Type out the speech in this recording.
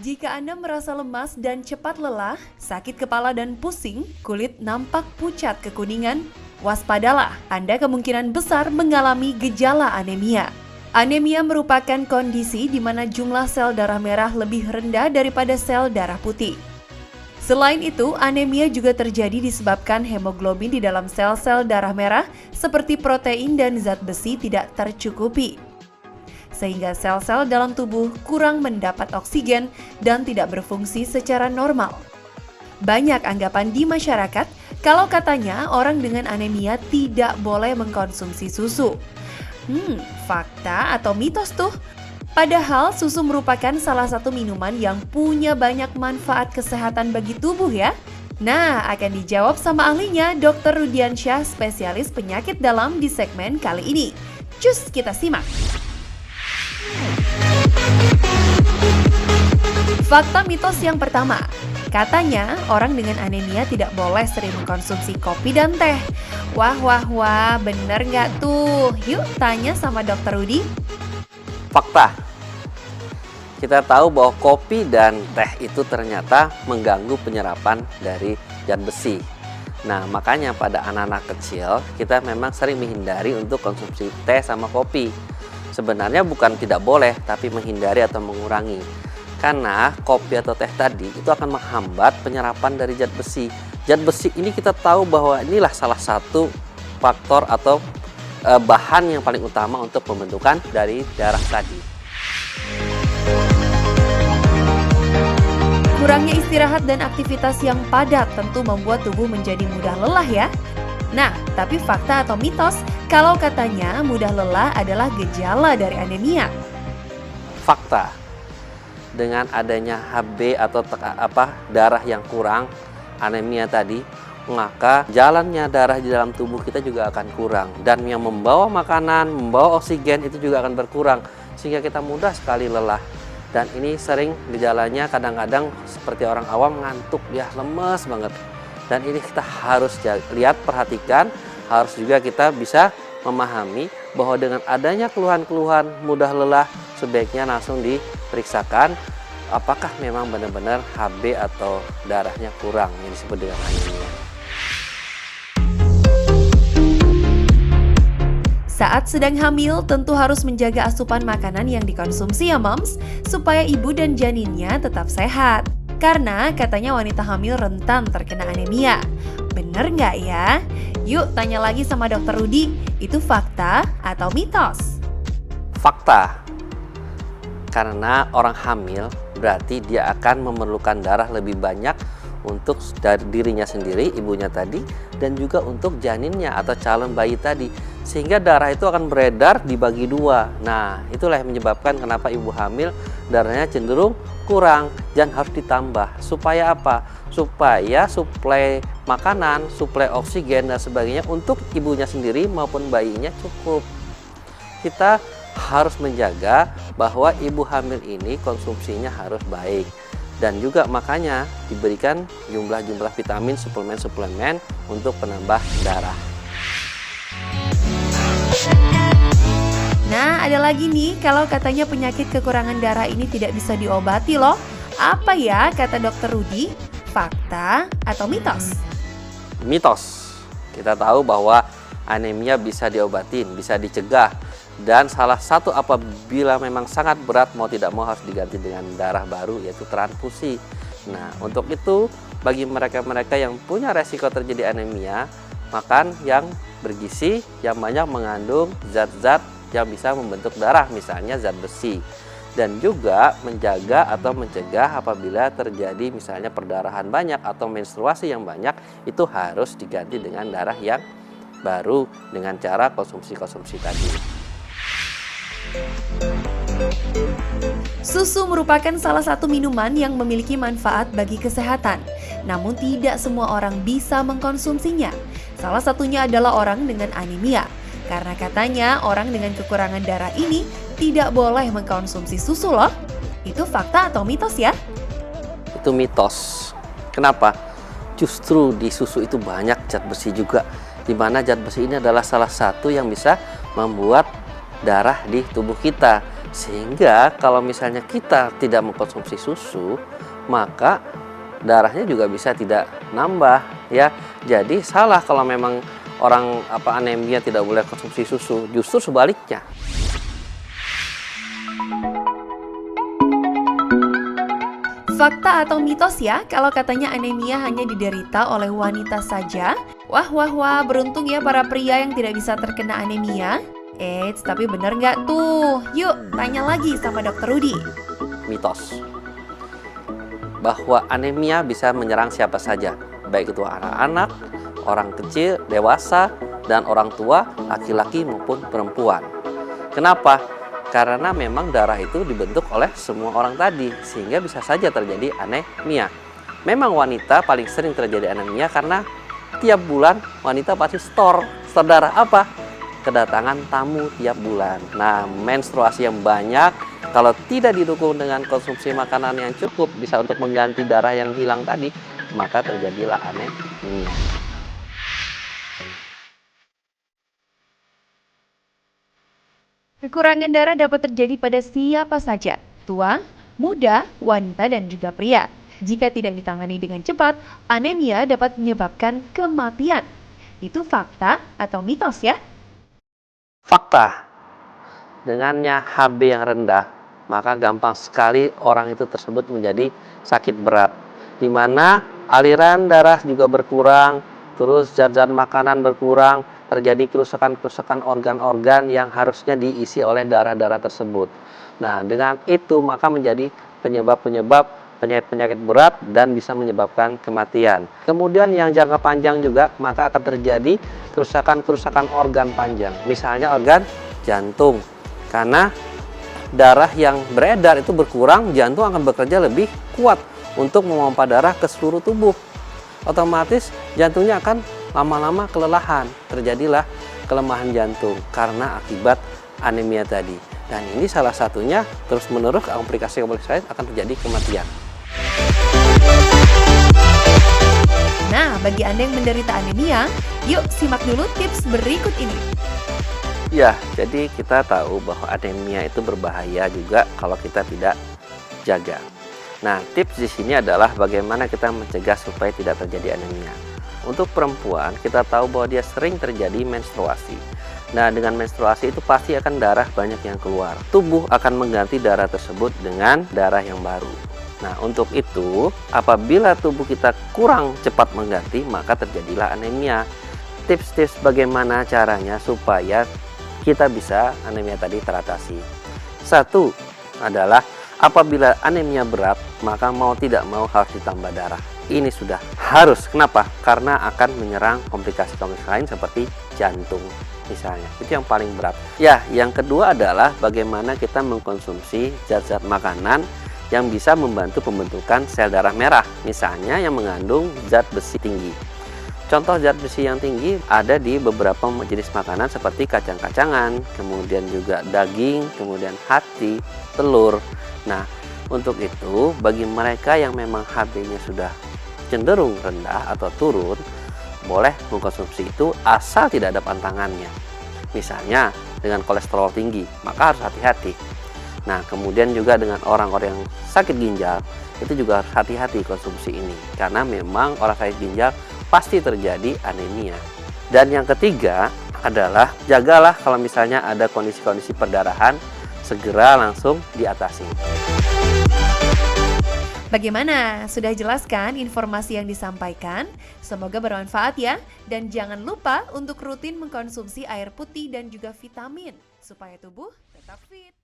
Jika Anda merasa lemas dan cepat lelah, sakit kepala dan pusing, kulit nampak pucat kekuningan, waspadalah, Anda kemungkinan besar mengalami gejala anemia. Anemia merupakan kondisi di mana jumlah sel darah merah lebih rendah daripada sel darah putih. Selain itu, anemia juga terjadi disebabkan hemoglobin di dalam sel-sel darah merah seperti protein dan zat besi tidak tercukupi, sehingga sel-sel dalam tubuh kurang mendapat oksigen dan tidak berfungsi secara normal. Banyak anggapan di masyarakat kalau katanya orang dengan anemia tidak boleh mengkonsumsi susu. Fakta atau mitos tuh? Padahal susu merupakan salah satu minuman yang punya banyak manfaat kesehatan bagi tubuh ya. Nah, akan dijawab sama ahlinya Dr. Rudiansyah, spesialis penyakit dalam di segmen kali ini. Cus, kita simak. Fakta mitos yang pertama, katanya orang dengan anemia tidak boleh sering mengkonsumsi kopi dan teh. Wah, bener nggak tuh? Yuk tanya sama Dr. Rudi. Fakta, kita tahu bahwa kopi dan teh itu ternyata mengganggu penyerapan dari zat besi. Nah, makanya pada anak-anak kecil kita memang sering menghindari untuk konsumsi teh sama kopi. Sebenarnya bukan tidak boleh, tapi menghindari atau mengurangi. Karena kopi atau teh tadi itu akan menghambat penyerapan dari zat besi. Zat besi ini kita tahu bahwa inilah salah satu faktor atau bahan yang paling utama untuk pembentukan dari darah tadi. Kurangnya istirahat dan aktivitas yang padat tentu membuat tubuh menjadi mudah lelah ya. Nah, tapi fakta atau mitos kalau katanya mudah lelah adalah gejala dari anemia? Fakta, dengan adanya Hb atau darah yang kurang, anemia tadi, maka jalannya darah di dalam tubuh kita juga akan kurang. Dan yang membawa makanan, membawa oksigen itu juga akan berkurang, sehingga kita mudah sekali lelah. Dan ini sering gejalanya kadang-kadang seperti orang awam ngantuk, ya lemes banget. Dan ini kita harus lihat, perhatikan, harus juga kita bisa memahami bahwa dengan adanya keluhan-keluhan mudah lelah, sebaiknya langsung diperiksakan apakah memang benar-benar Hb atau darahnya kurang yang disebut dengan anemia. Saat sedang hamil, tentu harus menjaga asupan makanan yang dikonsumsi ya moms, supaya ibu dan janinnya tetap sehat. Karena katanya wanita hamil rentan terkena anemia. Bener nggak ya? Yuk tanya lagi sama Dr. Rudi, itu fakta atau mitos? Fakta. Karena orang hamil berarti dia akan memerlukan darah lebih banyak untuk dari dirinya sendiri, ibunya tadi, dan juga untuk janinnya atau calon bayi tadi. Sehingga darah itu akan beredar dibagi dua. Nah, itulah yang menyebabkan kenapa ibu hamil darahnya cenderung kurang dan harus ditambah. Supaya apa? Supaya suplai makanan, suplai oksigen dan sebagainya untuk ibunya sendiri maupun bayinya cukup. Kita harus menjaga bahwa ibu hamil ini konsumsinya harus baik. Dan juga makanya diberikan jumlah-jumlah vitamin, suplemen-suplemen untuk penambah darah. Nah, ada lagi nih kalau katanya penyakit kekurangan darah ini tidak bisa diobati loh. Apa ya kata Dr. Rudi? Fakta atau mitos? Mitos. Kita tahu bahwa anemia bisa diobatin, bisa dicegah. Dan salah satu apabila memang sangat berat, mau tidak mau harus diganti dengan darah baru, yaitu transfusi. Nah, untuk itu bagi mereka-mereka yang punya resiko terjadi anemia, makan yang bergizi, yang banyak mengandung zat-zat yang bisa membentuk darah, misalnya zat besi. Dan juga menjaga atau mencegah apabila terjadi misalnya perdarahan banyak atau menstruasi yang banyak, itu harus diganti dengan darah yang baru dengan cara konsumsi-konsumsi tadi. Susu merupakan salah satu minuman yang memiliki manfaat bagi kesehatan. Namun tidak semua orang bisa mengkonsumsinya. Salah satunya adalah orang dengan anemia. Karena katanya orang dengan kekurangan darah ini tidak boleh mengkonsumsi susu loh. Itu fakta atau mitos ya? Itu mitos. Kenapa? Justru di susu itu banyak zat besi juga. Di mana zat besi ini adalah salah satu yang bisa membuat darah di tubuh kita. Sehingga kalau misalnya kita tidak mengkonsumsi susu, maka darahnya juga bisa tidak nambah ya. Jadi salah kalau memang orang anemia tidak boleh konsumsi susu, justru sebaliknya. Fakta atau mitos ya, kalau katanya anemia hanya diderita oleh wanita saja? Wah, wah, wah, beruntung ya para pria yang tidak bisa terkena anemia. Eits, tapi bener nggak tuh? Yuk, tanya lagi sama Dokter Rudi. Mitos bahwa anemia bisa menyerang siapa saja, baik itu anak-anak, orang kecil, dewasa, dan orang tua, laki-laki maupun perempuan. Kenapa? Karena memang darah itu dibentuk oleh semua orang tadi, sehingga bisa saja terjadi anemia. Memang wanita paling sering terjadi anemia karena tiap bulan wanita pasti store darah apa? Kedatangan tamu tiap bulan. Nah, menstruasi yang banyak kalau tidak didukung dengan konsumsi makanan yang cukup bisa untuk mengganti darah yang hilang tadi, maka terjadilah anemia. Kekurangan darah dapat terjadi pada siapa saja, tua, muda, wanita, dan juga pria. Jika tidak ditangani dengan cepat, anemia dapat menyebabkan kematian. Itu fakta atau mitos ya? Fakta, dengannya HB yang rendah, maka gampang sekali orang itu tersebut menjadi sakit berat. Di mana aliran darah juga berkurang, terus zat-zat makanan berkurang, terjadi kerusakan-kerusakan organ-organ yang harusnya diisi oleh darah-darah tersebut. Nah, dengan itu maka menjadi penyebab-penyebab penyakit-penyakit berat dan bisa menyebabkan kematian. Kemudian yang jangka panjang juga maka akan terjadi kerusakan-kerusakan organ panjang. Misalnya organ jantung. Karena darah yang beredar itu berkurang, jantung akan bekerja lebih kuat untuk memompa darah ke seluruh tubuh. Otomatis jantungnya akan lama-lama kelelahan, terjadilah kelemahan jantung karena akibat anemia tadi. Dan ini salah satunya terus-menerus komplikasi-komplikasi akan terjadi kematian. Nah, bagi Anda yang menderita anemia, yuk simak dulu tips berikut ini. Ya, jadi kita tahu bahwa anemia itu berbahaya juga kalau kita tidak jaga. Nah, tips di sini adalah bagaimana kita mencegah supaya tidak terjadi anemia. Untuk perempuan, kita tahu bahwa dia sering terjadi menstruasi. Nah, dengan menstruasi itu pasti akan darah banyak yang keluar. Tubuh akan mengganti darah tersebut dengan darah yang baru. Nah, untuk itu, apabila tubuh kita kurang cepat mengganti, maka terjadilah anemia. Tips-tips bagaimana caranya supaya kita bisa anemia tadi teratasi. Satu adalah apabila anemia berat, maka mau tidak mau harus ditambah darah. Ini sudah harus. Kenapa? Karena akan menyerang komplikasi-komplikasi lain seperti jantung misalnya. Itu yang paling berat. Ya, yang kedua adalah bagaimana kita mengkonsumsi zat-zat makanan yang bisa membantu pembentukan sel darah merah. Misalnya yang mengandung zat besi tinggi. Contoh zat besi yang tinggi ada di beberapa jenis makanan seperti kacang-kacangan, kemudian juga daging, kemudian hati, telur. Nah, untuk itu bagi mereka yang memang HB-nya sudah cenderung rendah atau turun, boleh mengkonsumsi itu asal tidak ada pantangannya. Misalnya dengan kolesterol tinggi, maka harus hati-hati. Nah, kemudian juga dengan orang-orang yang sakit ginjal, itu juga harus hati-hati konsumsi ini. Karena memang orang sakit ginjal pasti terjadi anemia. Dan yang ketiga adalah jagalah kalau misalnya ada kondisi-kondisi perdarahan, segera langsung diatasi. Bagaimana? Sudah jelas kan informasi yang disampaikan? Semoga bermanfaat ya. Dan jangan lupa untuk rutin mengkonsumsi air putih dan juga vitamin supaya tubuh tetap fit.